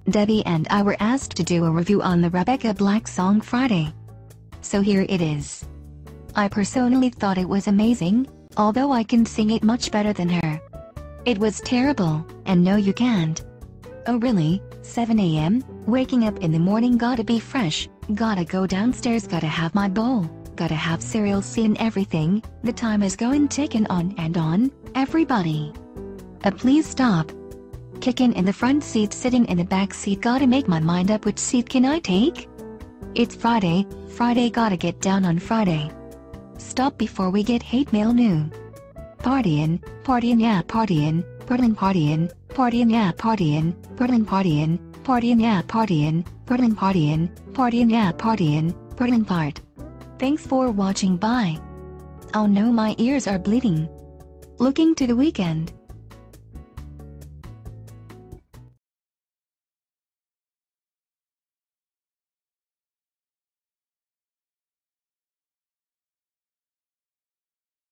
Debbie and I were asked to do a review on the Rebecca Black song Friday. So here it is. I personally thought it was amazing, although I can sing it much better than her. It was terrible, and no you can't. Oh really? 7 a.m., waking up in the morning, gotta be fresh, gotta go downstairs, gotta have my bowl, gotta have cereal, seen everything, the time is going ticking on and on, everybody. Please stop. Kicking in the front seat, sitting in the back seat, gotta make my mind up which seat can I take? It's Friday, gotta get down on Friday. Stop before we get hate mail new. Partyin', yeah partyin', yeah partyin', yeah partyin', part. Thanks for watching, bye. Oh no, my ears are bleeding. Looking to the weekend.